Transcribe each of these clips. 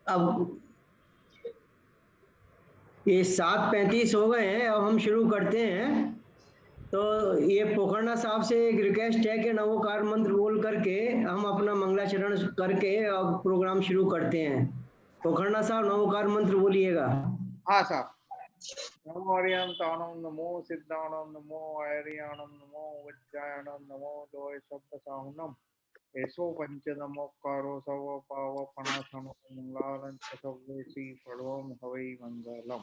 अब ये 7:35 हो गए हैं, अब हम शुरू करते हैं। तो ये पोखरना साहब से एक रिक्वेस्ट है कि नवोकार मंत्र बोल करके हम अपना मंगलाचरण करके अब प्रोग्राम शुरू करते हैं। पोखरना साहब नवोकार मंत्र बोलिएगा। हाँ साहब। नमो हरियंताणम नमो सिद्धाणम नमो आर्याणम नमो वज्रायणम नमो दोय शब्द साहुनम एसो पंच नमोकारो सव पाव पणासनो मंगलानं च सव्वेसी फड़वम हवै मंगलम।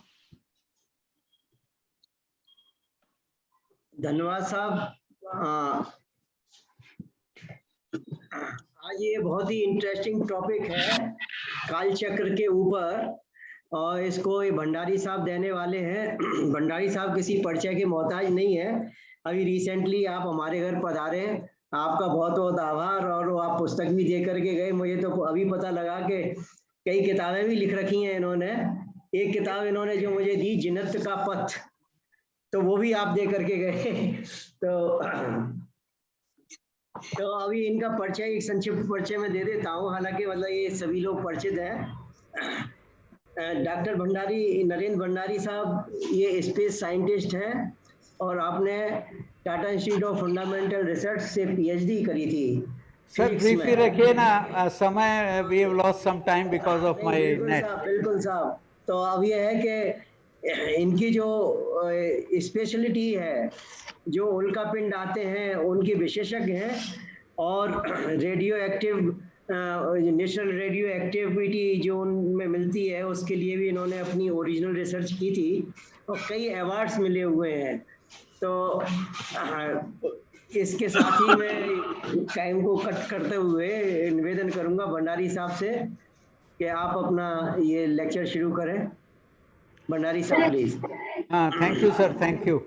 धन्यवाद साहब। आज ये बहुत ही इंटरेस्टिंग टॉपिक है काल चक्र के ऊपर, और इसको ये भंडारी साहब देने वाले हैं। भंडारी साहब किसी परिचय के मोहताज नहीं है, अभी रिसेंटली आप हमारे घर पधारे हैं, आपका बहुत बहुत आभार। और आप पुस्तक भी दे करके गए, मुझे तो अभी पता लगा कि कई किताबें भी लिख रखी हैं इन्होंने। एक किताब इन्होंने जो मुझे दी, जिन्नत का पथ, तो वो भी आप दे करके गए। तो अभी इनका परिचय, एक संक्षिप्त परिचय में दे देता हूँ, हालांकि मतलब ये सभी लोग परिचित हैं। डॉक्टर भंडारी, नरेंद्र भंडारी साहब ये स्पेस साइंटिस्ट हैं, और आपने Tata institute of fundamental research से पीएचडी करी थी सर फिजिक्स ब्रीफली में। रखिए ना, समय we have lost some time because of my net. बिल्कुल साहब। तो अब ये है कि इनकी जो स्पेशलिटी है, जो उल्का पिंड आते हैं उनके विशेषज्ञ हैं, और radio active, national radio activity जो उनमें मिलती है उसके लिए भी इन्होंने अपनी ओरिजिनल रिसर्च की थी, और कई अवार्ड्स मिले हुए हैं। तो इसके साथ ही मैं टाइम को कट करते हुए निवेदन करूंगा भंडारी साहब से कि आप अपना ये लेक्चर शुरू करें। भंडारी साहब please. Thank you, sir. Thank you.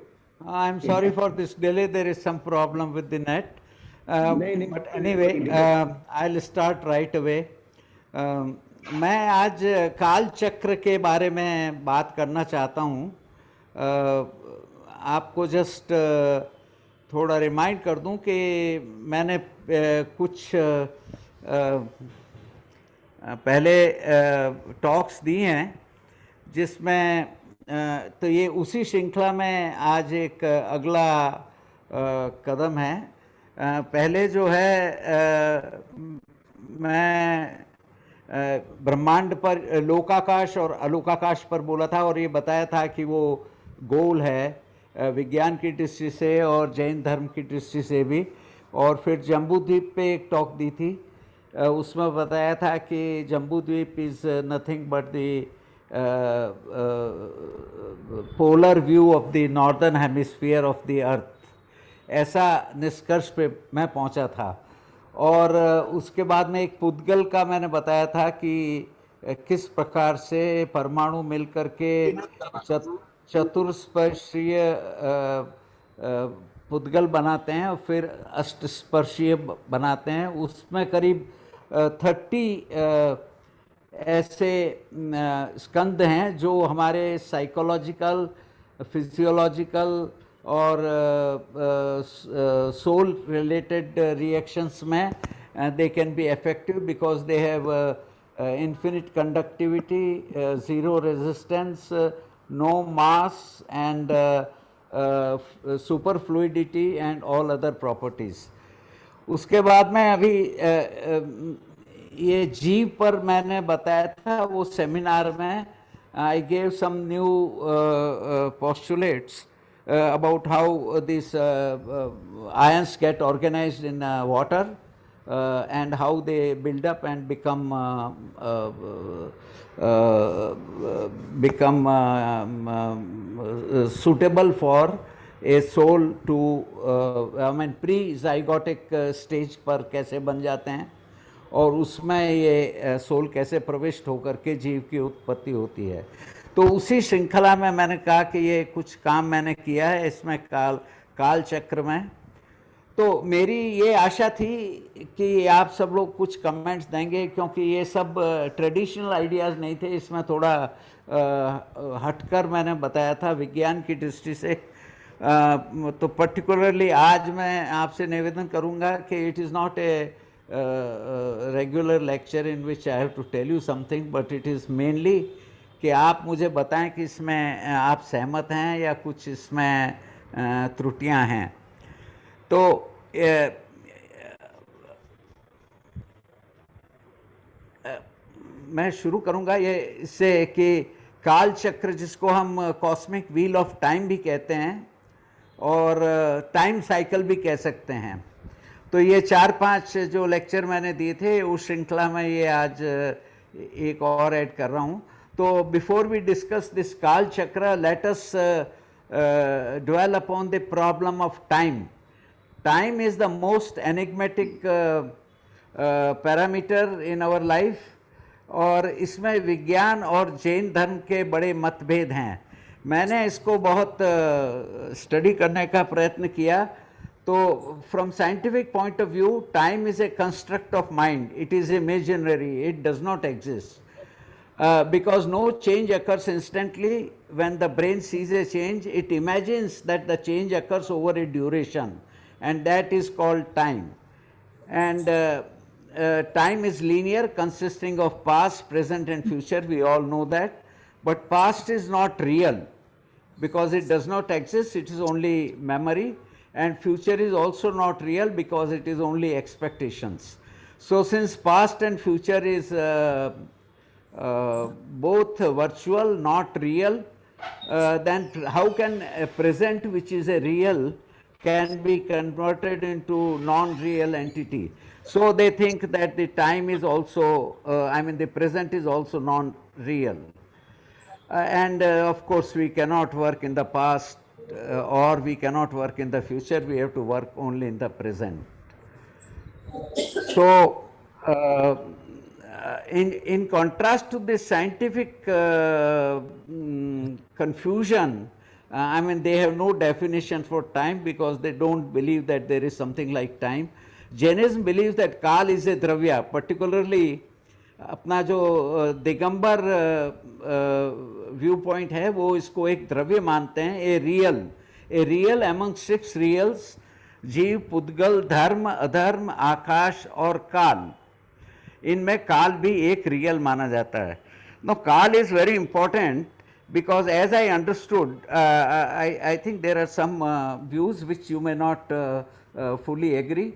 I'm sorry for this delay. There is some problem with the net. But anyway, I'll start right away. मैं आज काल चक्र के बारे में बात करना चाहता हूँ। आपको जस्ट थोड़ा रिमाइंड कर दूं कि मैंने कुछ पहले टॉक्स दी हैं, जिसमें तो ये उसी श्रृंखला में आज एक अगला कदम है। पहले जो है मैं ब्रह्मांड पर, लोकाकाश और अलोकाकाश पर बोला था, और ये बताया था कि वो गोल है विज्ञान की दृष्टि से और जैन धर्म की दृष्टि से भी। और फिर जम्बू द्वीप पे एक टॉक दी थी, उसमें बताया था कि जम्बू द्वीप is nothing but the polar view of the northern hemisphere of the earth. ऐसा निष्कर्ष पे मैं पहुंचा था। और उसके बाद में एक पुद्गल का मैंने बताया था कि किस प्रकार से परमाणु मिलकर के चतुर्स्पर्शीय पुद्गल बनाते हैं और फिर अष्टस्पर्शीय बनाते हैं। उसमें करीब 30 ऐसे स्कंद हैं जो हमारे साइकोलॉजिकल, फिजियोलॉजिकल और सोल रिलेटेड रिएक्शंस में they can be effective because they have infinite conductivity, zero resistance, no mass, and superfluidity and all other properties. उसके बाद में अभी ये जीव पर मैंने बताया था, वो सेमिनार में I gave some new postulates about how these ions get organized in water and how they build up and become suitable for a soul to I mean pre-zygotic stage पर कैसे बन जाते हैं, और उसमें ये सोल कैसे प्रविष्ट होकर के जीव की उत्पत्ति होती है। तो उसी श्रृंखला में मैंने कहा कि ये कुछ काम मैंने किया है इसमें काल चक्र में। तो मेरी ये आशा थी कि आप सब लोग कुछ कमेंट्स देंगे, क्योंकि ये सब ट्रेडिशनल आइडियाज़ नहीं थे, इसमें थोड़ा हटकर मैंने बताया था विज्ञान की दृष्टि से। तो पर्टिकुलरली आज मैं आपसे निवेदन करूंगा कि it is not a regular lecture in which I have to tell you something, but it is mainly कि आप मुझे बताएं कि इसमें आप सहमत हैं या कुछ इसमें त्रुटियां हैं। तो मैं शुरू करूंगा ये इससे कि काल चक्र, जिसको हम कॉस्मिक व्हील ऑफ टाइम भी कहते हैं और टाइम साइकिल भी कह सकते हैं, तो ये 4-5 जो लेक्चर मैंने दिए थे उस श्रृंखला में ये आज एक और ऐड कर रहा हूँ। तो बिफोर वी डिस्कस दिस काल चक्र, let us dwell upon the problem of time. Time is the most enigmatic parameter in our life, और इसमें विज्ञान और जैन धर्म के बड़े मतभेद हैं। मैंने इसको बहुत स्टडी करने का प्रयत्न किया। तो from scientific point of view, time is a construct of mind, it is imaginary, it does not exist, because no change occurs instantly. When the brain sees a change, it imagines that the change occurs over a duration, and that is called time. And time is linear, consisting of past, present and future, we all know that. But past is not real because it does not exist, it is only memory, and future is also not real because it is only expectations. So since past and future is both virtual, not real, then how can a present, which is a real, can be converted into non-real entity? So they think that the time is also, the present is also non-real. And of course we cannot work in the past or we cannot work in the future, we have to work only in the present. So in contrast to this scientific confusion, they have no definition for time because they don't believe that there is something like time. Jainism believes that Kal is a Dravya, particularly अपना जो Digambar view point है वो इसको एक द्रव्य मानते हैं, a real among 6 रियल्स, जीव, पुद्गल, धर्म, अधर्म, आकाश और काल। इनमें काल भी एक रियल माना जाता है। नो, काल is very important because as I understood, I think there are some views which you may not fully agree,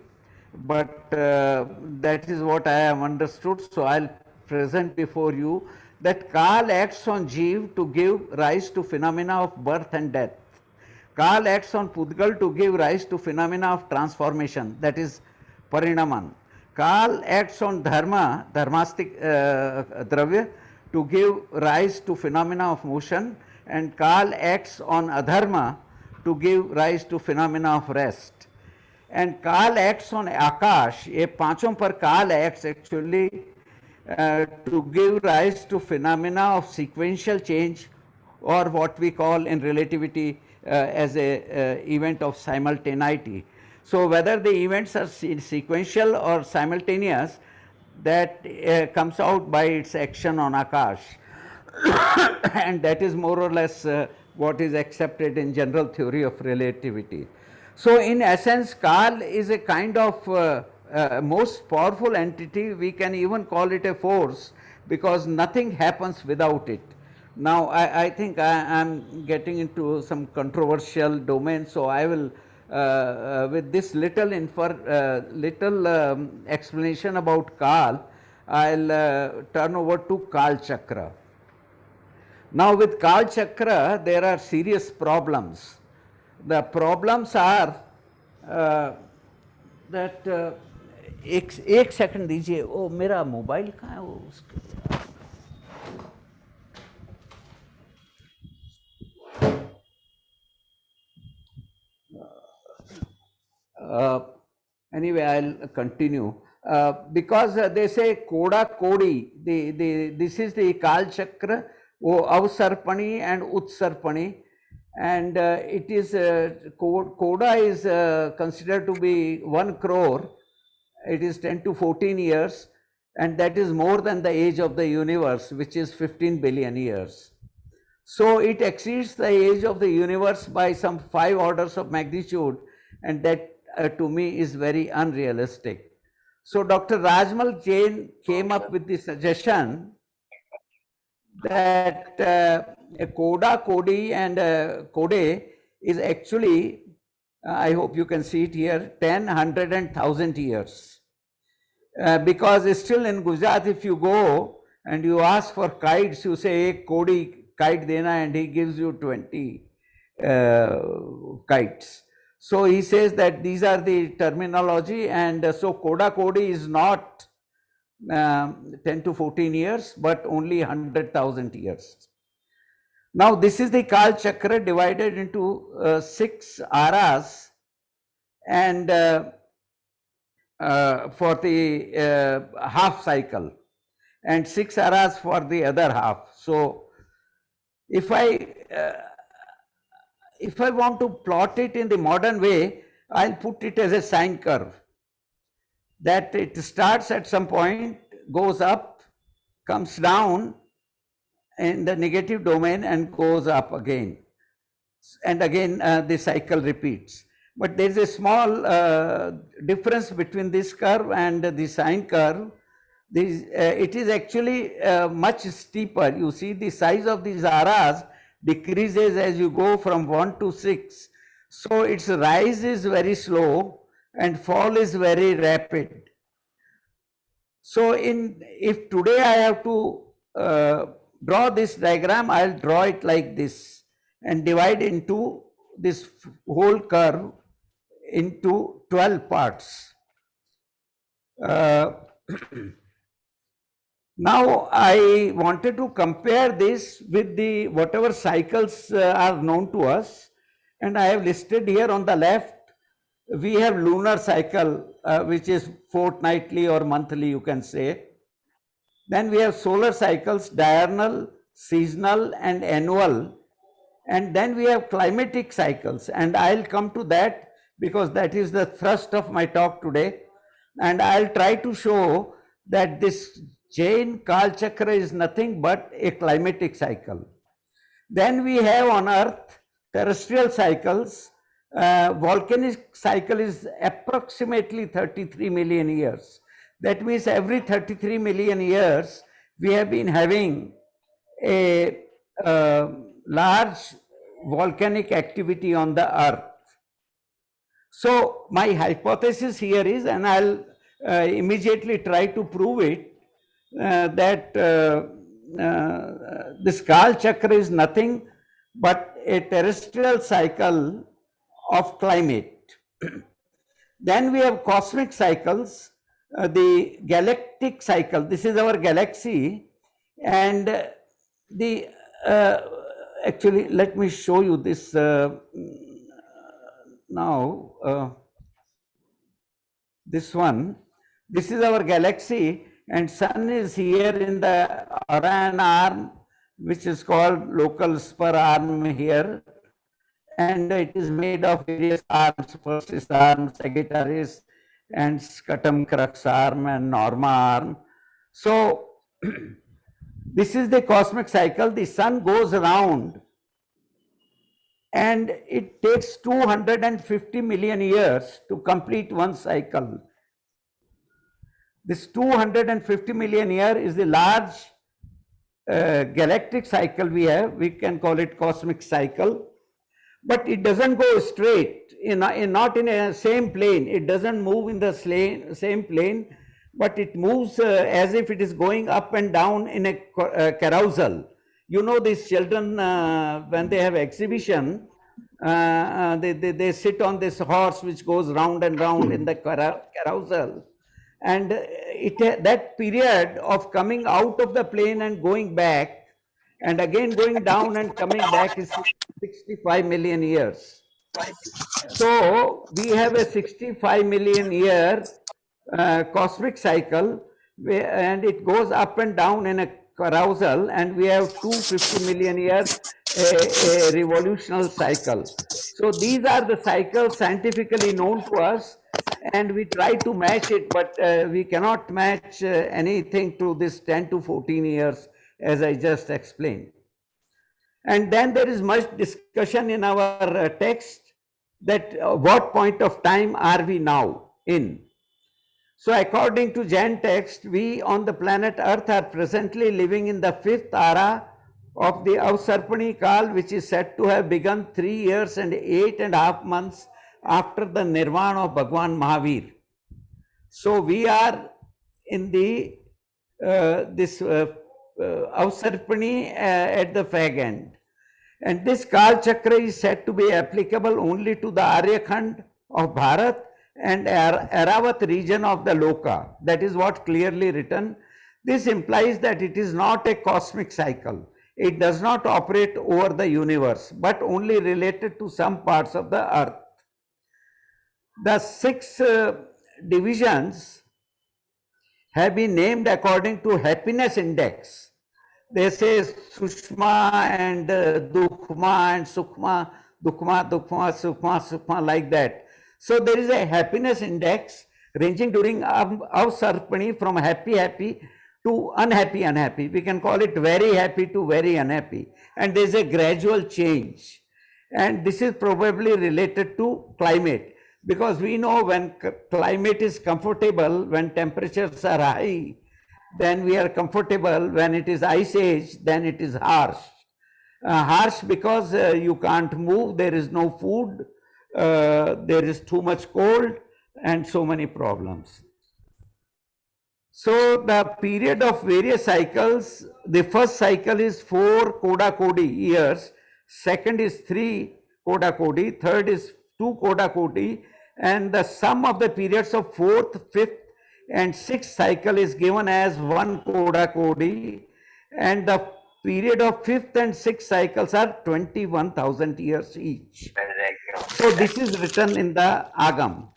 but that is what I have understood. So I'll present before you that Kal acts on Jeev to give rise to phenomena of birth and death. Kal acts on Pudgal to give rise to phenomena of transformation, that is Parinaman. Kal acts on Dharma, dharmastic dravya, to give rise to phenomena of motion, and Kal acts on Adharma to give rise to phenomena of rest. And Kal acts on Akash, ये पांचों पर Kal acts actually to give rise to phenomena of sequential change, or what we call in relativity as a event of simultaneity. So whether the events are sequential or simultaneous, that comes out by its action on Akash and that is more or less what is accepted in general theory of relativity. So in essence, Kal is a kind of most powerful entity. We can even call it a force because nothing happens without it. Now I think I am getting into some controversial domain, so I will with this little explanation about Kal, I'll turn over to Kal Chakra. Now with Kal Chakra, there are serious problems. The problems are that एक second दीजिए, वो मेरा mobile कहाँ है वो उसके anyway, I'll continue because they say Koda Kodi. This is the Kal Chakra, Avsarpani and Utsarpani, and it is Koda is considered to be 1 crore. It is 10 to 14 years, and that is more than the age of the universe, which is 15 billion years. So it exceeds the age of the universe by some 5 orders of magnitude, and that to me is very unrealistic. So Dr. Rajmal Jain came up with the suggestion that Coda, Cody and Code is actually, I hope you can see it here, 10, 100 and 1000 years. Because still in Gujarat, if you go and you ask for kites, you say, "Ek Cody kite dena," and he gives you 20 kites. So he says that these are the terminology, and so Coda Cody is not 10 to 14 years, but only 100,000 years. Now this is the Kal Chakra divided into 6 aras, and for the half cycle, and 6 aras for the other half. So if I want to plot it in the modern way, I'll put it as a sine curve, that it starts at some point, goes up, comes down in the negative domain and goes up again. And again, the cycle repeats. But there is a small difference between this curve and the sine curve. It is actually much steeper. You see, the size of these aras decreases as you go from 1 to 6. So its rise is very slow and fall is very rapid. So if today I have to draw this diagram, I'll draw it like this and divide into this whole curve into 12 parts. Now I wanted to compare this with the whatever cycles are known to us, and I have listed here on the left. We have lunar cycle, which is fortnightly or monthly, you can say. Then we have solar cycles, diurnal, seasonal and annual. And then we have climatic cycles, and I'll come to that because that is the thrust of my talk today. And I'll try to show that this Jain Kal Chakra is nothing but a climatic cycle. Then we have on Earth terrestrial cycles. Volcanic cycle is approximately 33 million years. That means every 33 million years we have been having a large volcanic activity on the Earth. So my hypothesis here is, and I'll immediately try to prove it, that this Kal Chakra is nothing but a terrestrial cycle of climate. Then we have cosmic cycles, the galactic cycle. This is our galaxy, and the actually, let me show you this now. This one. This is our galaxy, and Sun is here in the Orion arm, which is called local spur arm here, and it is made of various arms: Perseus arm, Sagittarius, and Scutum Crux arm, and Norma arm. So this is the cosmic cycle. The Sun goes around, and it takes 250 million years to complete one cycle. This 250 million year is the large galactic cycle we have. We can call it cosmic cycle, but it doesn't go straight, not in a same plane. It doesn't move in the same plane, but it moves as if it is going up and down in a carousel. You know, these children, when they have exhibition, they sit on this horse which goes round and round in the carousel. And that period of coming out of the plane and going back, and again going down and coming back, is 65 million years. So we have a 65 million year cosmic cycle, and it goes up and down in a carousel, and we have 250 million years a revolutional cycle. So these are the cycles scientifically known to us, and we try to match it, but we cannot match anything to this 10 to 14 years, as I just explained. And then there is much discussion in our text that what point of time are we now in? So according to Jain text, we on the planet Earth are presently living in the 5th era of the Avsarpani Kal, which is said to have begun 3 years and 8.5 months after the Nirvana of Bhagwan Mahavir. So we are in the Avsarpani at the fag end. And this Kal Chakra is said to be applicable only to the Aryakhand of Bharat and Aravat region of the Loka. That is what clearly written. This implies that it is not a cosmic cycle. It does not operate over the universe, but only related to some parts of the earth. The 6 divisions have been named according to happiness index. They say Sushma and Dukhma and Sukhma, Dukhma, Dukhma, Sukhma, Sukhma, like that. So there is a happiness index ranging during Avsarpani from happy, happy to unhappy, unhappy. We can call it very happy to very unhappy. And there is a gradual change. And this is probably related to climate. Because we know when climate is comfortable, when temperatures are high, then we are comfortable. When it is ice age, then it is harsh. Harsh because you can't move, there is no food, there is too much cold, and so many problems. So the period of various cycles, the first cycle is 4 Koda Kodi years, second is 3 Koda Kodi, third is 2 Koda Kodi, and the sum of the periods of 4th, 5th and 6th cycle is given as 1 Koda Kodi, and the period of 5th and 6th cycles are 21,000 years each. So this is written in the Agam.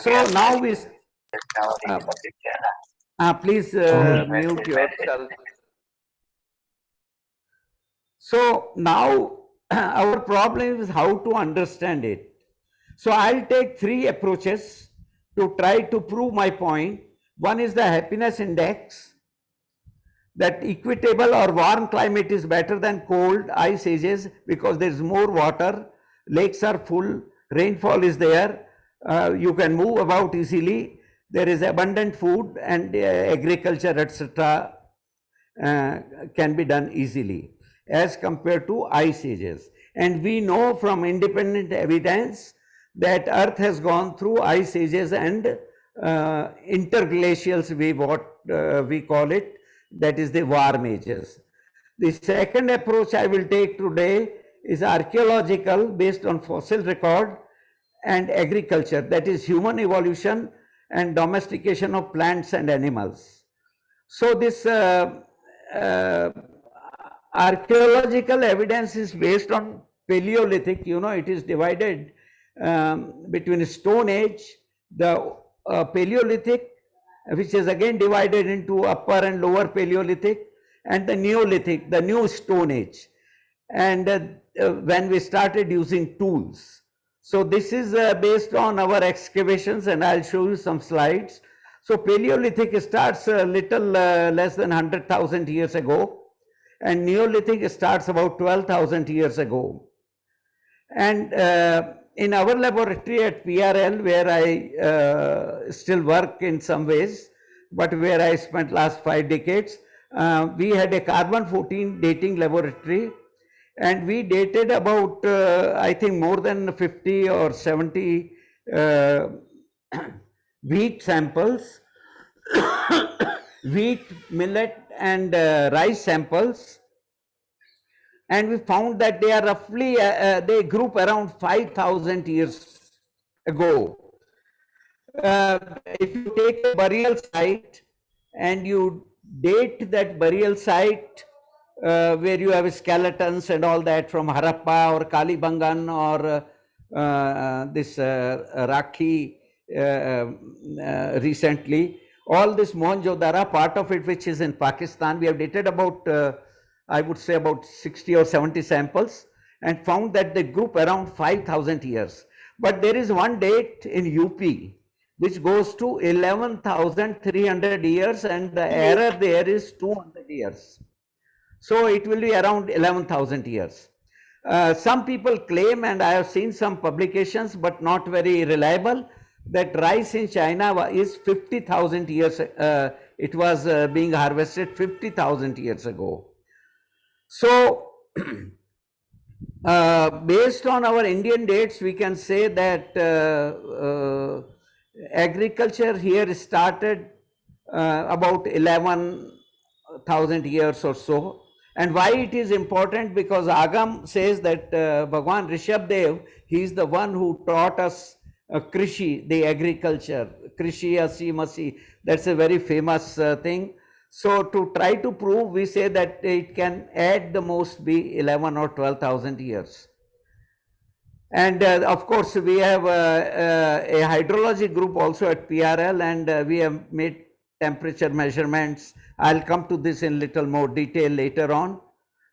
So now we please mute yourself. So now our problem is how to understand it. So I'll take 3 approaches to try to prove my point. One is the happiness index, that equitable or warm climate is better than cold ice ages because there is more water, lakes are full, rainfall is there, you can move about easily, there is abundant food, and agriculture, etc. Can be done easily as compared to ice ages. And we know from independent evidence that Earth has gone through ice ages and interglacials, we call it, that is the warm ages. The second approach I will take today is archaeological, based on fossil record, and agriculture, that is human evolution and domestication of plants and animals. So this archaeological evidence is based on Paleolithic. You know, it is divided between Stone Age, the Paleolithic, which is again divided into Upper and Lower Paleolithic, and the Neolithic, the New Stone Age, and when we started using tools. So this is based on our excavations, and I'll show you some slides. So Paleolithic starts a little less than 100,000 years ago, and Neolithic starts about 12,000 years ago. And in our laboratory at PRL, where I still work in some ways, but where I spent last 5 decades, we had a carbon-14 dating laboratory, and we dated about, I think, more than 50 or 70 wheat samples, wheat, millet, and rice samples. And we found that they are roughly, they group around 5,000 years ago. If you take a burial site and you date that burial site where you have skeletons and all that from Harappa or Kalibangan or this Rakhi recently, all this Mohenjo-daro, part of it which is in Pakistan, we have dated about I would say about 60 or 70 samples, and found that they group around 5,000 years. But there is one date in UP which goes to 11,300 years, and the error there is 200 years. So it will be around 11,000 years. Some people claim, and I have seen some publications, but not very reliable, that rice in China is 50,000 years, it was being harvested 50,000 years ago. So, based on our Indian dates, we can say that agriculture here started about 11,000 years or so. And why it is important? Because Agam says that Bhagwan Rishabdev, he is the one who taught us Krishi, the agriculture, Krishi Asi Masi. That's a very famous thing. So to try to prove, we say that it can at the most be 11 or 12,000 years. And of course, we have a hydrology group also at PRL, and we have made temperature measurements. I'll come to this in little more detail later on,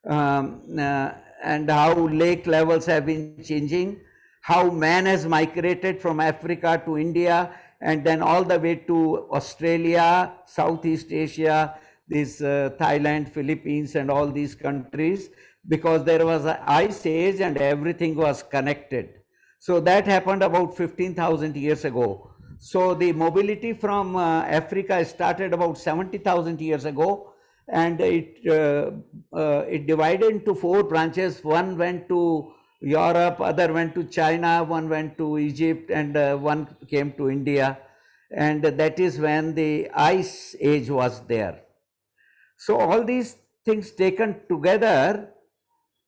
and how lake levels have been changing, how man has migrated from Africa to India, and then all the way to Australia, Southeast Asia, this Thailand, Philippines, and all these countries, because there was an ice age and everything was connected. So that happened about 15,000 years ago. So the mobility from Africa started about 70,000 years ago, and it divided into 4 branches. One went to Europe, other went to China, one went to Egypt, and one came to India. And that is when the ice age was there. So all these things taken together,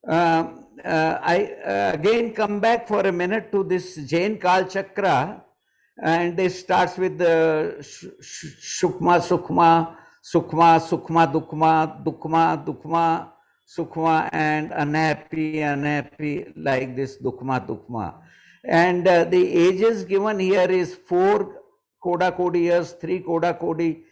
I again come back for a minute to this Jain Kal Chakra, and this starts with the Shukma, Sukma, Sukma, Sukma, Dukma, Dukma, Dukma, Sukma, and unhappy, unhappy, like this Dukma, Dukma. And the ages given here is 4 Koda Kodi years, 3 Koda Kodi,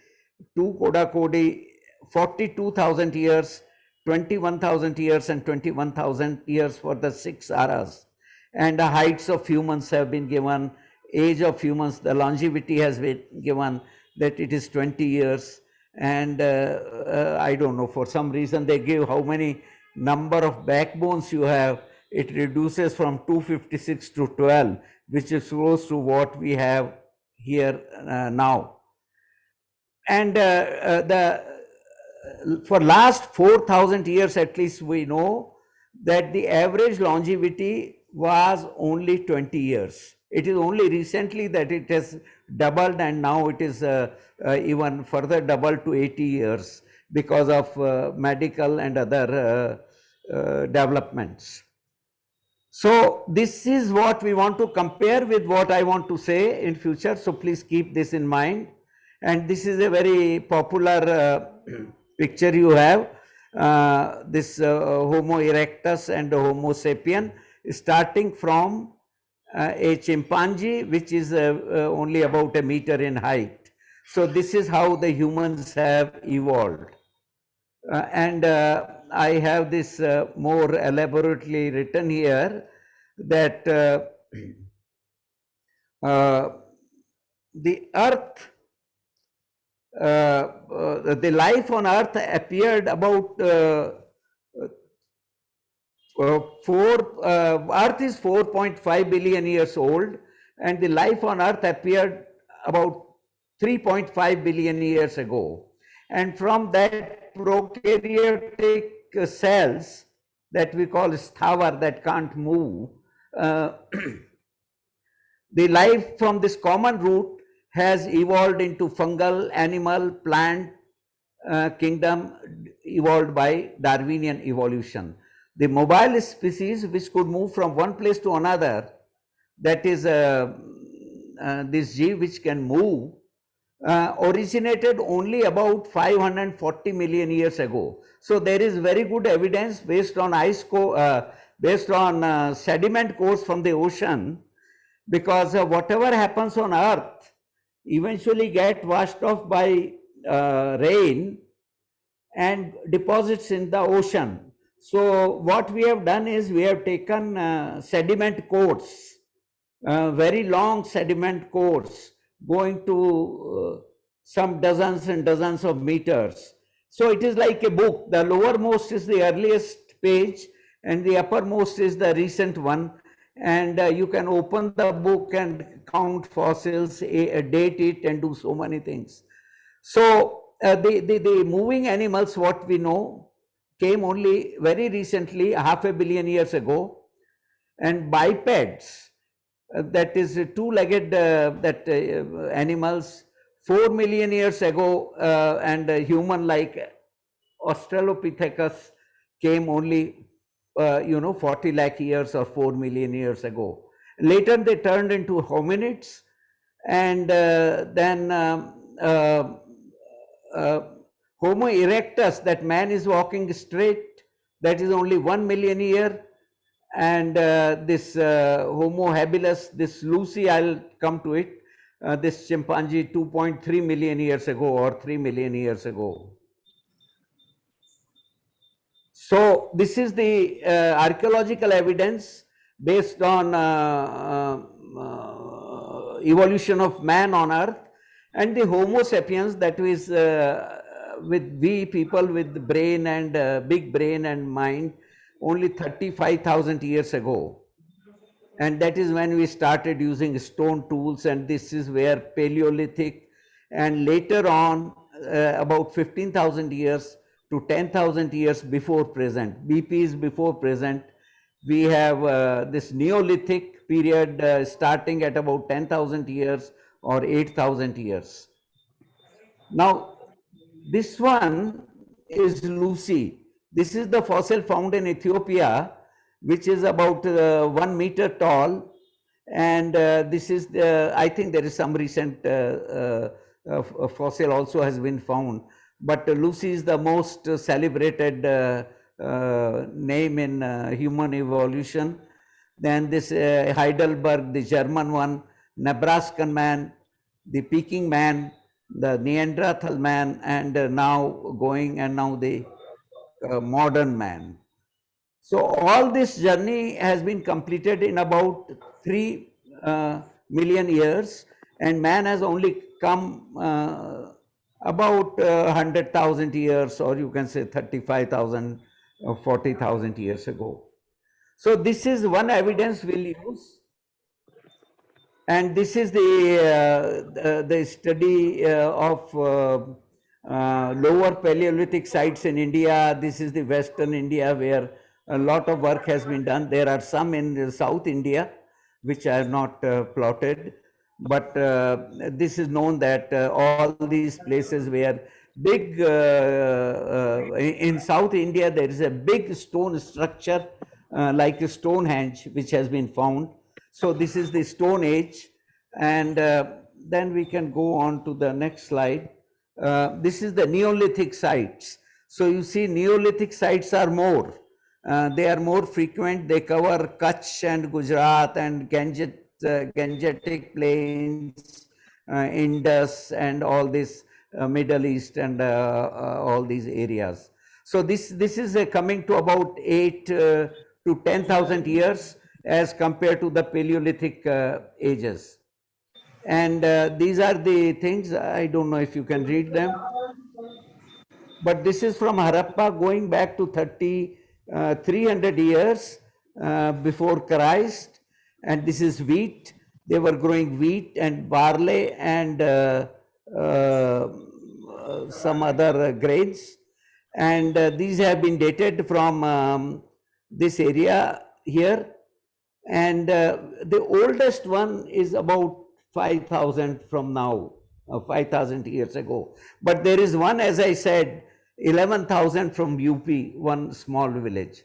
2 Koda Kodi, 42,000 years, 21,000 years, and 21,000 years for the 6 eras. And the heights of humans have been given, age of humans, the longevity has been given, that it is 20 years. And I don't know, for some reason they give how many number of backbones you have. It reduces from 256 to 12, which is close to what we have here now. And for last 4,000 years at least, we know that the average longevity was only 20 years. It is only recently that it has doubled, and now it is even further doubled to 80 years because of medical and other developments. So this is what we want to compare with what I want to say in future. So please keep this in mind. And this is a very popular picture you have, this Homo erectus and Homo sapien, starting from a chimpanzee, which is only about a meter in height. So this is how the humans have evolved. And I have this more elaborately written here, that the earth, the life on earth appeared about earth is 4.5 billion years old, and the life on earth appeared about 3.5 billion years ago. And from that prokaryotic cells that we call sthavar, that can't move, the life from this common root has evolved into fungal, animal, plant kingdom, evolved by Darwinian evolution. The mobile species which could move from one place to another, that is this Jeev which can move, originated only about 540 million years ago. So there is very good evidence based on sediment cores from the ocean, because whatever happens on earth eventually get washed off by rain and deposits in the ocean. So what we have done is we have taken sediment cores, very long sediment cores, going to some dozens and dozens of meters. So it is like a book. The lowermost is the earliest page and the uppermost is the recent one. and you can open the book and count fossils, date it, and do so many things. So the moving animals, what we know, came only very recently, 500 million years ago, and bipeds, that is two-legged animals, 4 million years ago, and human-like Australopithecus came only 40 lakh years or 4 million years ago. Later they turned into hominids, and then Homo erectus, that man is walking straight, that is only 1 million year, and this Homo habilis, this Lucy, I'll come to it, this chimpanzee 2.3 million years ago or 3 million years ago. So this is the archaeological evidence based on evolution of man on earth, and the Homo sapiens, that is with we people with brain and big brain and mind, only 35,000 years ago. And that is when we started using stone tools, and this is where Paleolithic, and later on about 15,000 years to 10,000 years before present, BP is before present, we have this Neolithic period starting at about 10,000 years or 8,000 years. Now this one is Lucy. This is the fossil found in Ethiopia, which is about 1 meter tall, and this is the, I think there is some recent fossil also has been found, but Lucy is the most celebrated name in human evolution. Then this Heidelberg, the German one, Nebraskan man, the Peking man, the Neanderthal man, and now the modern man. So all this journey has been completed in about 3 million years, and man has only come about 100,000 years, or you can say 35,000 or 40,000 years ago. So this is one evidence we'll use, and this is the study of lower Paleolithic sites in India. This is the Western India, where a lot of work has been done. There are some in South India which are not plotted, but this is known that all these places where big in South India there is a big stone structure like a Stonehenge which has been found. So this is the Stone Age, and then we can go on to the next slide. This is the Neolithic sites. So you see, Neolithic sites are more. They are more frequent. They cover Kutch and Gujarat and Gangetic plains, Indus, and all this Middle East and all these areas. So this is coming to about 8 to 10,000 years as compared to the Paleolithic ages. And these are the things, I don't know if you can read them, but this is from Harappa going back to 300 years before Christ, and this is wheat. They were growing wheat and barley and some other grains, and these have been dated from this area here, and the oldest one is about 5,000 from now, 5,000 years ago. But there is one, as I said, 11,000 from UP, one small village.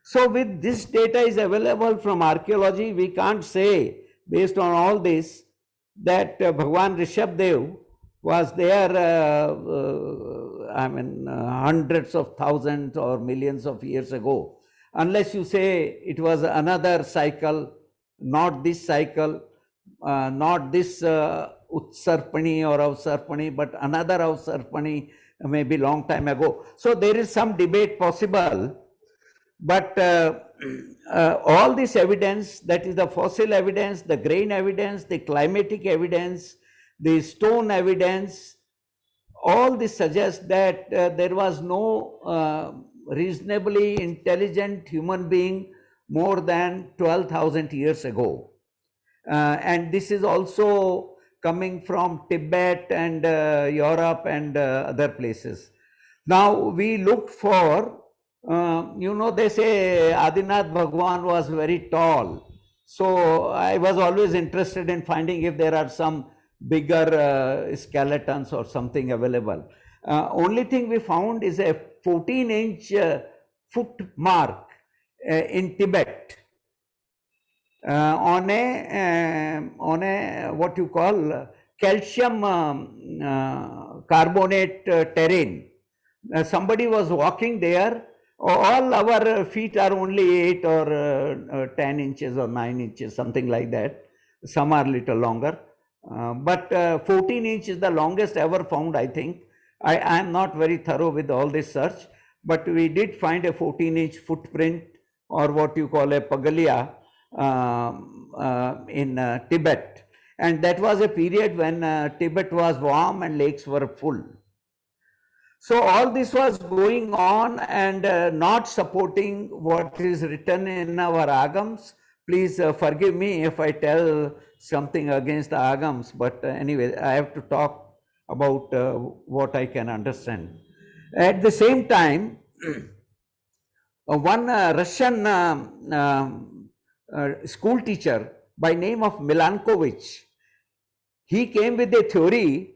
So with this data is available from archaeology, we can't say, based on all this, that Bhagwan Rishabdev was there, hundreds of thousands or millions of years ago. Unless you say it was another cycle, not this cycle, not this Utsarpani or Avsarpani, but another Avsarpani, maybe long time ago. So there is some debate possible, but all this evidence, that is the fossil evidence, the grain evidence, the climatic evidence, the stone evidence, all this suggests that there was no reasonably intelligent human being more than 12,000 years ago. And this is also coming from Tibet and Europe and other places. Now we look for, they say Adinath Bhagwan was very tall. So I was always interested in finding if there are some bigger skeletons or something available. Only thing we found is a 14-inch foot mark in Tibet on a what you call calcium carbonate terrain. Somebody was walking there. All our feet are only 8 or 10 inches or 9 inches, something like that. Some are little longer. But 14 inch is the longest ever found, I think. I am not very thorough with all this search, but we did find a 14-inch footprint, or what you call a pagalia, in Tibet. And that was a period when Tibet was warm and lakes were full. So all this was going on and not supporting what is written in our agams. Please forgive me if I tell something against the agams, but anyway, I have to talk about what I can understand. At the same time, one Russian school teacher by name of Milankovitch, he came with a theory.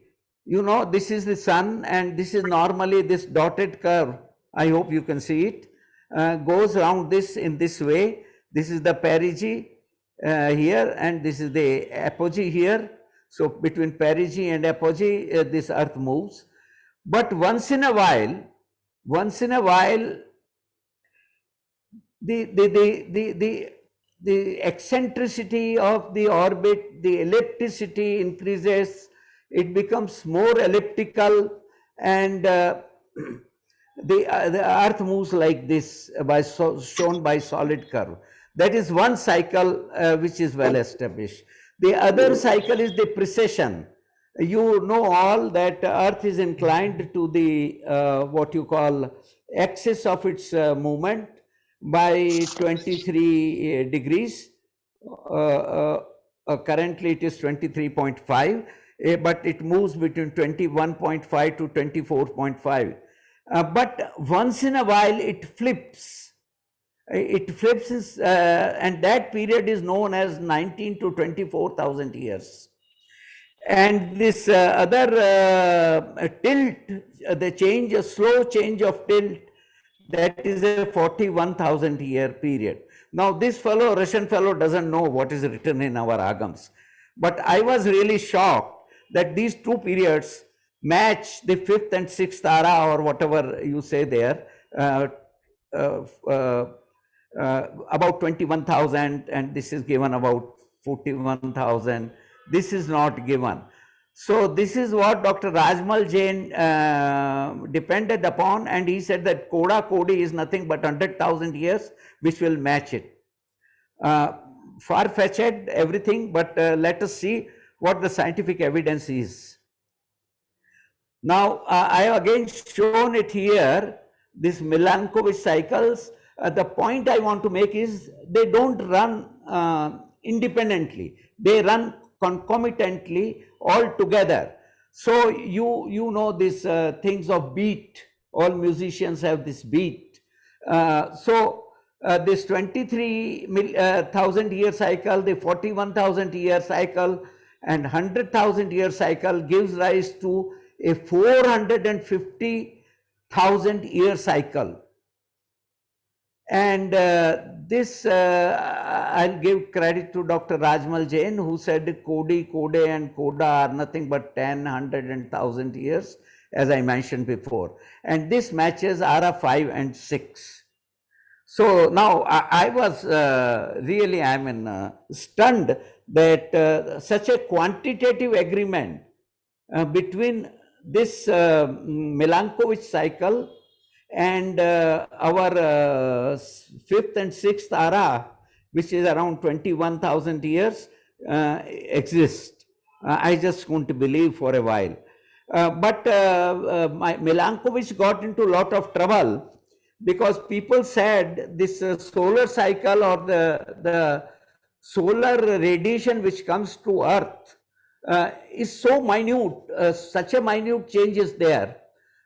This is the sun and this is normally this dotted curve. I hope you can see it. Goes around this in this way. This is the perigee here, and this is the apogee here. So between perigee and apogee, this earth moves. But once in a while, the eccentricity of the orbit, the ellipticity increases. It becomes more elliptical, and the earth moves like this, shown by solid curve. That is one cycle which is well established. The other cycle is the precession. You know all that earth is inclined to the what you call axis of its movement by 23 degrees. Currently it is 23.5, but it moves between 21.5 to 24.5. But once in a while it flips. And that period is known as 19 to 24,000 years. And this other tilt, the change, a slow change of tilt, that is a 41,000 year period. Now this fellow, Russian fellow, doesn't know what is written in our agams. But I was really shocked that these two periods match the fifth and sixth ara, or whatever you say there, about 21,000, and this is given about 41,000. This is not given. So this is what Dr. Rajmal Jain depended upon, and he said that Koda Kodi is nothing but 100,000 years, which will match it. Far-fetched everything, but let us see what the scientific evidence is. Now, I have again shown it here, this Milankovitch cycles. The point I want to make is they don't run independently. They run concomitantly all together. So you know these things of beat. All musicians have this beat. This 23,000 year cycle, the 41,000 year cycle, and 100,000 year cycle gives rise to a 450,000 year cycle. And this I'll give credit to Dr. Rajmal Jain, who said Kodi, Kode and Koda are nothing but 10, 100 and 1,000 years, as I mentioned before. And this matches Ara 5 and 6. So now I was really, stunned that such a quantitative agreement between this Milankovitch cycle and our fifth and sixth ara, which is around 21,000 years, exists. I just couldn't believe for a while. But Milankovitch got into a lot of trouble because people said this solar cycle or the solar radiation which comes to Earth is so minute, such a minute change is there.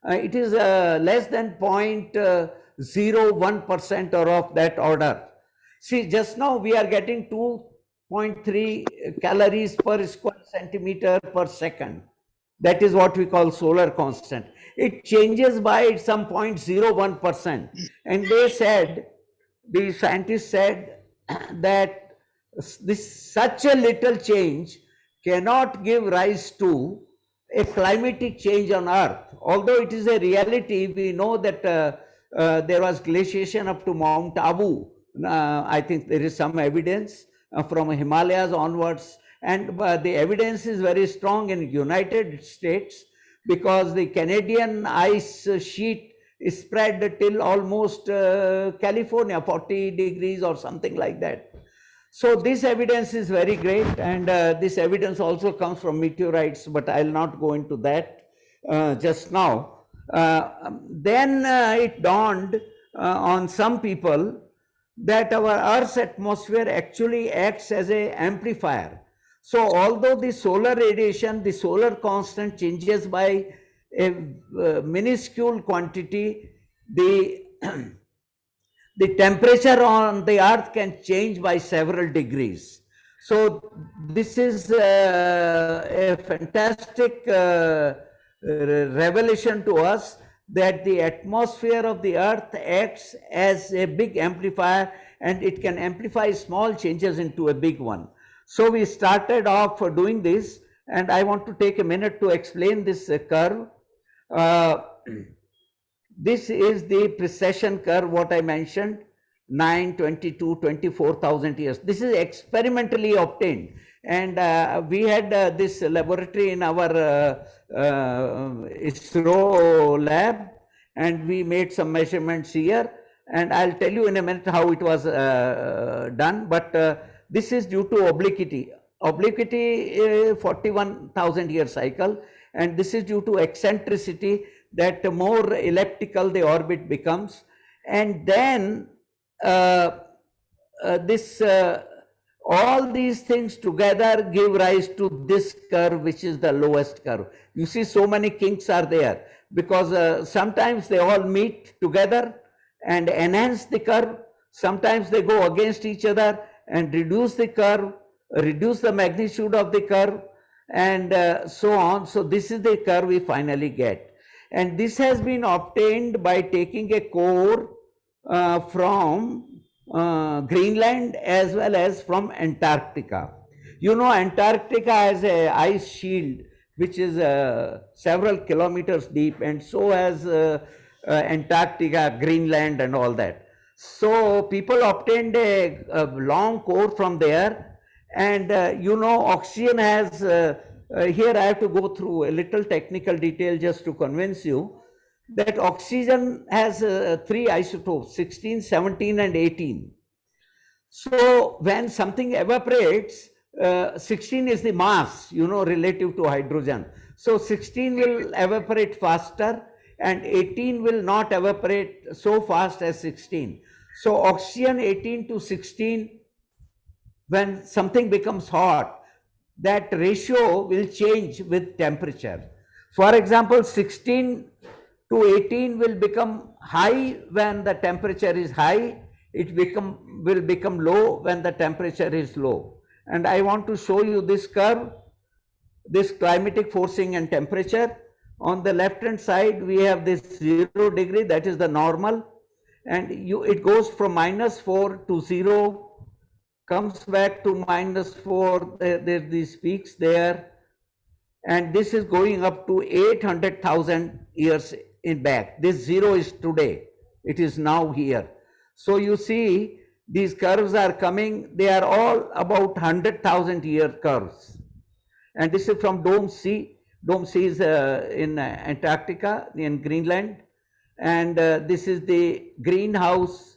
It is less than 0.01% or of that order. See, just now we are getting 2.3 calories per square centimeter per second. That is what we call solar constant. It changes by some 0.01%. And they said, the scientists said that such a little change cannot give rise to a climatic change on Earth. Although it is a reality, we know that there was glaciation up to Mount Abu. I think there is some evidence from Himalayas onwards, and the evidence is very strong in United States, because the Canadian ice sheet is spread till almost California, 40 degrees or something like that. So this evidence is very great, and this evidence also comes from meteorites, but I'll not go into that just now. Then it dawned on some people that our Earth's atmosphere actually acts as an amplifier. So although the solar radiation, the solar constant changes by a minuscule quantity, the the temperature on the Earth can change by several degrees. So this is a fantastic revelation to us, that the atmosphere of the Earth acts as a big amplifier, and it can amplify small changes into a big one. So we started off doing this, and I want to take a minute to explain this curve. This is the precession curve, what I mentioned, 9, 22, 24,000 years. This is experimentally obtained, and we had this laboratory in our ISRO lab, and we made some measurements here, and I'll tell you in a minute how it was done. But this is due to obliquity. Obliquity 41,000 year cycle, and this is due to eccentricity, that more elliptical the orbit becomes. And then all these things together give rise to this curve, which is the lowest curve. You see, so many kinks are there, because sometimes they all meet together and enhance the curve. Sometimes they go against each other and reduce the curve, reduce the magnitude of the curve, and so on. So this is the curve we finally get. And this has been obtained by taking a core from Greenland as well as from Antarctica. You know, Antarctica has an ice shield which is several kilometers deep, and so has Antarctica, Greenland and all that. So people obtained a long core from there, and you know, oxygen has, here I have to go through a little technical detail just to convince you that oxygen has 3 isotopes, 16, 17 and 18. So when something evaporates, 16 is the mass, you know, relative to hydrogen. So 16 will evaporate faster and 18 will not evaporate so fast as 16. So oxygen 18 to 16, when something becomes hot, that ratio will change with temperature. For example, 16 to 18 will become high when the temperature is high. It will become low when the temperature is low. And I want to show you this curve, this climatic forcing and temperature. On the left hand side, we have this 0 degree, that is the normal. And it goes from -4 to 0, comes back to -4, there these peaks there. And this is going up to 800,000 years in back. This 0 is today. It is now here. So you see, these curves are coming, they are all about 100,000 year curves. And this is from Dome C. Dome C is in Antarctica, in Greenland. And this is the greenhouse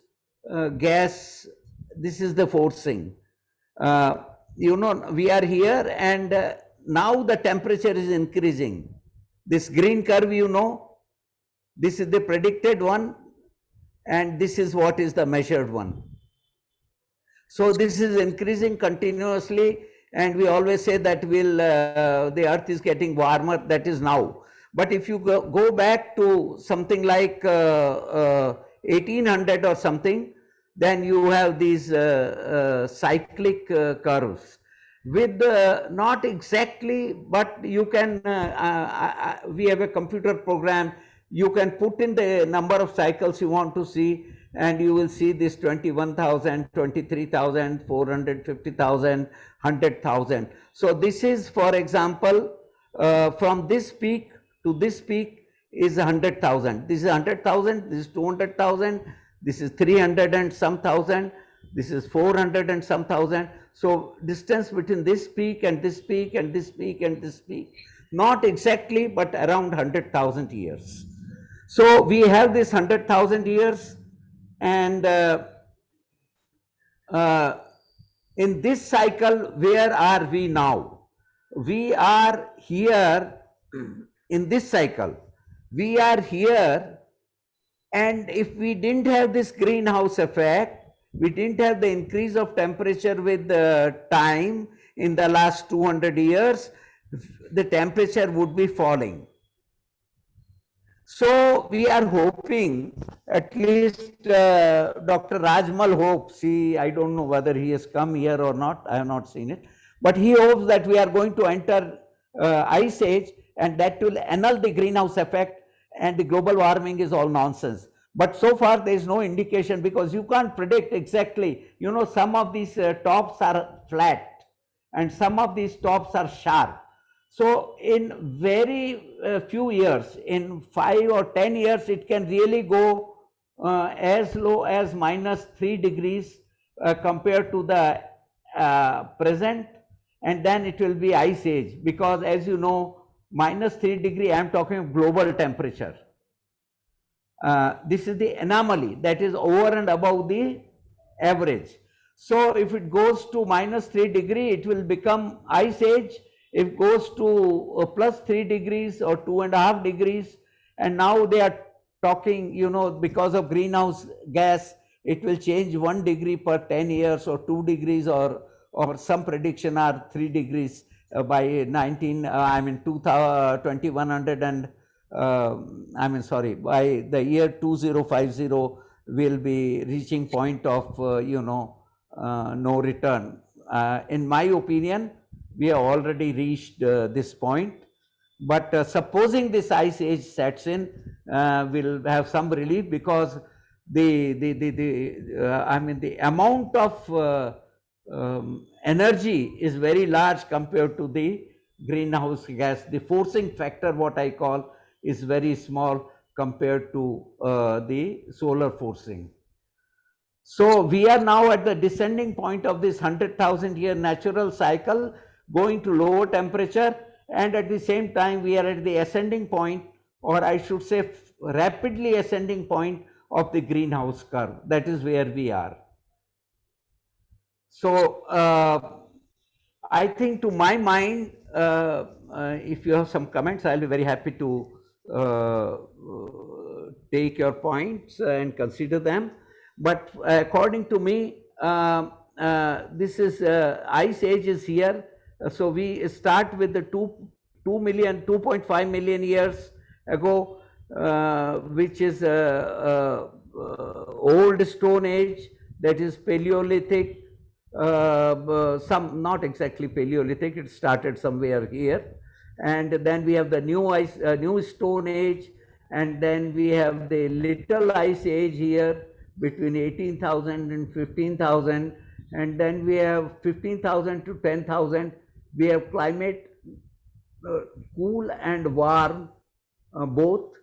gas, this is the forcing. You know, we are here, and now the temperature is increasing. This green curve, you know, this is the predicted one. and this is what is the measured one. So this is increasing continuously, and we always say that the earth is getting warmer, that is now. But if you go back to something like 1800 or something, then you have these cyclic curves with not exactly, but you can, we have a computer program, you can put in the number of cycles you want to see, and you will see this 21,000, 23,000, 450,000, 100,000. So this is, for example, from this peak to this peak is 100,000. This is 100,000, this is 200,000, this is 300 and some thousand, this is 400 and some thousand. So distance between this peak and this peak and this peak and this peak, not exactly, but around 100,000 years. So we have this 100,000 years, and in this cycle, where are we now? We are here in this cycle. We are here, and if we didn't have this greenhouse effect, we didn't have the increase of temperature with time in the last 200 years, the temperature would be falling. So we are hoping, at least Dr. Rajmal hopes, I don't know whether he has come here or not, I have not seen it, but he hopes that we are going to enter ice age, and that will annul the greenhouse effect, and the global warming is all nonsense. But so far there is no indication, because you can't predict exactly. You know, some of these tops are flat and some of these tops are sharp. So in very few years, in 5 or 10 years, it can really go as low as -3 degrees compared to the present, and then it will be ice age, because as you know, -3 degree, I am talking of global temperature. This is the anomaly that is over and above the average. So if it goes to -3 degree, it will become ice age. If it goes to +3 degrees or 2.5 degrees, and now they are talking, you know, because of greenhouse gas, it will change 1 degree per 10 years or 2 degrees, or some prediction are 3 degrees by 2100 and by the year 2050 will be reaching point of no return. In my opinion, we have already reached this point, but supposing this ice age sets in, we'll have some relief, because the amount of energy is very large compared to the greenhouse gas. The forcing factor, what I call, is very small compared to the solar forcing. So we are now at the descending point of this 100,000 year natural cycle, going to lower temperature, and at the same time we are at the ascending point, or I should say rapidly ascending point of the greenhouse curve. That is where we are. So I think, to my mind, if you have some comments, I'll be very happy to take your points and consider them. But according to me, this is ice age is here. So we start with the 2.5 million years ago, which is old Stone Age, that is Paleolithic. Some not exactly Paleolithic, it started somewhere here, and then we have the new Stone Age, and then we have the Little Ice Age here between 18,000 and 15,000, and then we have 15,000 to 10,000. We have climate cool and warm both,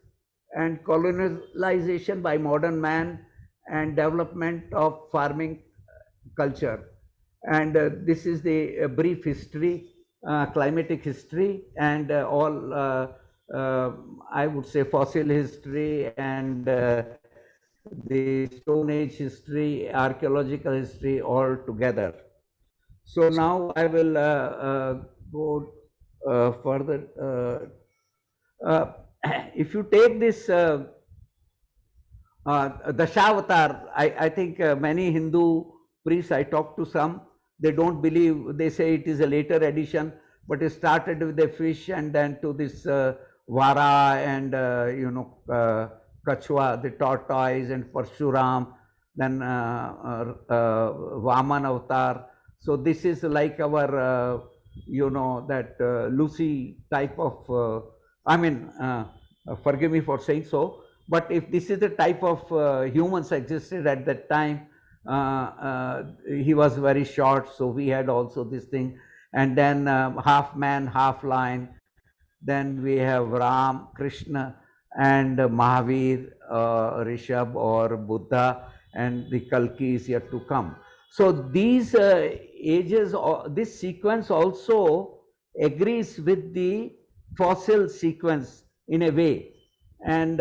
and colonization by modern man, and development of farming culture. And this is the brief history, climatic history, and all I would say fossil history, and the Stone Age history, archaeological history, all together. So now I will go further. If you take this Dashavatar. I think many Hindu priests, I talked to some, they don't believe, they say it is a later addition, but it started with a fish and then to this Vara and Kachwa, the tortoise, and Parshuram, then Vaman avatar. So this is like our, that Lucy type of, forgive me for saying so, but if this is the type of humans existed at that time, he was very short, so we had also this thing. And then half man, half lion. Then we have Ram, Krishna, and Mahavir, Rishabh or Buddha, and the Kalki is yet to come. So these ages, this sequence also agrees with the fossil sequence in a way. And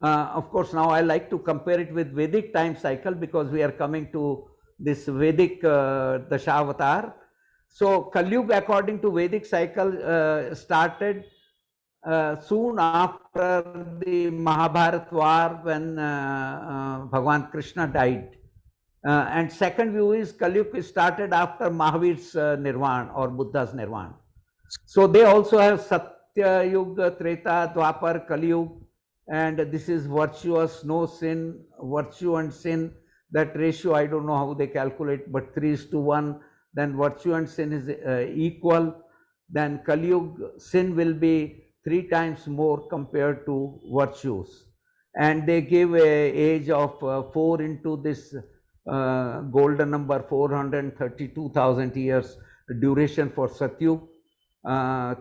of course, now I like to compare it with Vedic time cycle because we are coming to this Vedic Dashavatar. So Kali Yuga, according to Vedic cycle, started soon after the Mahabharat war when Bhagwan Krishna died. And second view is Kali Yuga started after Mahavir's Nirvana or Buddha's Nirvana. So they also have Satya Yuga, Treta, Dwapar, Kali Yuga, and this is virtuous, no sin, virtue and sin. That ratio, I don't know how they calculate, but 3:1. Then virtue and sin is equal. Then Kali Yuga, sin will be 3 times more compared to virtues. And they give a age of 4 into this golden number, 432,000 years duration for Satyug,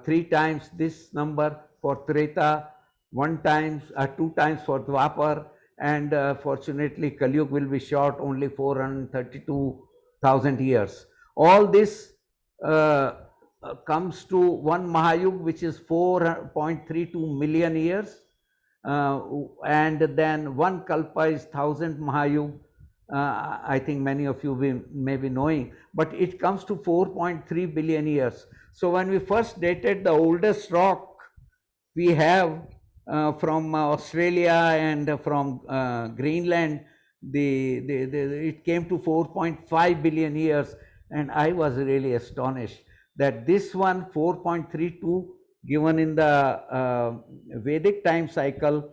3 times this number for Treta, 2 times for Dwapar, and fortunately Kali Yuga will be short, only 432,000 years. All this comes to one Mahayug, which is 4.32 million years, and then one Kalpa is 1000 Mahayug. I think many of you may be knowing, but it comes to 4.3 billion years. So when we first dated the oldest rock we have from Australia and from Greenland, it came to 4.5 billion years, and I was really astonished that this one 4.32 given in the Vedic time cycle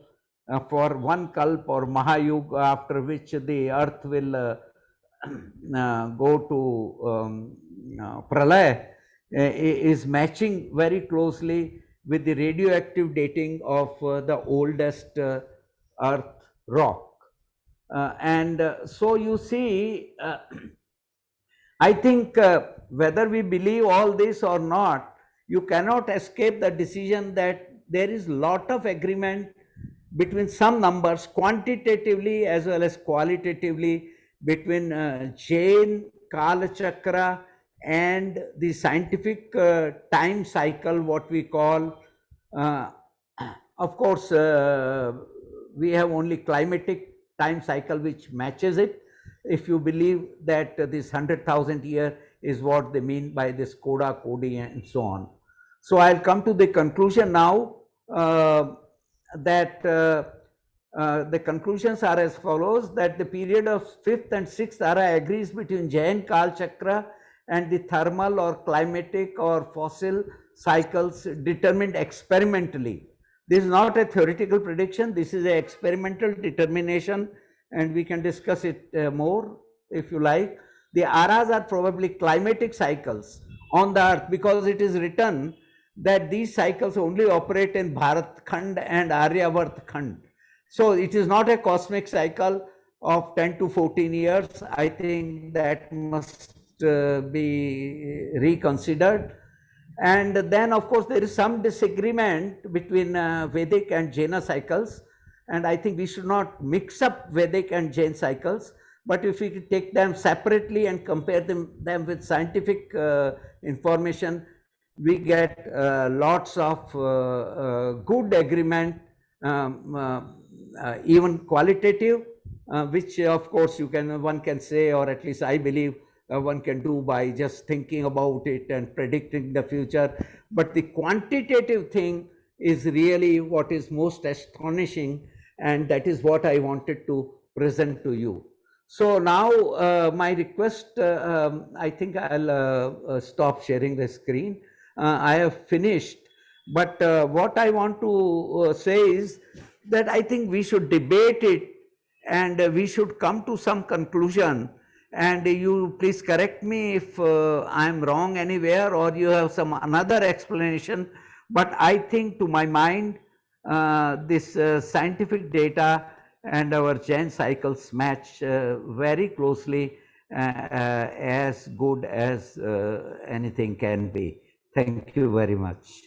for one Kalp or Mahayug, after which the earth will go to Pralaya, is matching very closely with the radioactive dating of the oldest earth rock. So you see, I think whether we believe all this or not, you cannot escape the decision that there is lot of agreement between some numbers quantitatively as well as qualitatively between Jain Kala Chakra and the scientific time cycle, what we call. Of course, we have only climatic time cycle which matches it. If you believe that this 100,000 year is what they mean by this Coda, Codi, and so on. So I'll come to the conclusion now. That the conclusions are as follows: that the period of 5th and 6th era agrees between Jain Kal Chakra and the thermal or climatic or fossil cycles determined experimentally. This is not a theoretical prediction, this is an experimental determination, and we can discuss it more if you like. The eras are probably climatic cycles on the earth, because it is written that these cycles only operate in Bharat Khand and Aryavart Khand. So it is not a cosmic cycle of 10 to 14 years. I think that must be reconsidered. And then of course there is some disagreement between Vedic and Jaina cycles, and I think we should not mix up Vedic and Jain cycles, but if we take them separately and compare them with scientific information, we get lots of good agreement, even qualitative, which of course one can say, or at least I believe one can do by just thinking about it and predicting the future. But the quantitative thing is really what is most astonishing, and that is what I wanted to present to you. So now my request, I think I'll stop sharing the screen. I have finished, but what I want to say is that I think we should debate it, and we should come to some conclusion. And you please correct me if I am wrong anywhere, or you have some another explanation. But I think, to my mind, this scientific data and our Jain cycles match very closely, as good as anything can be. Thank you very much.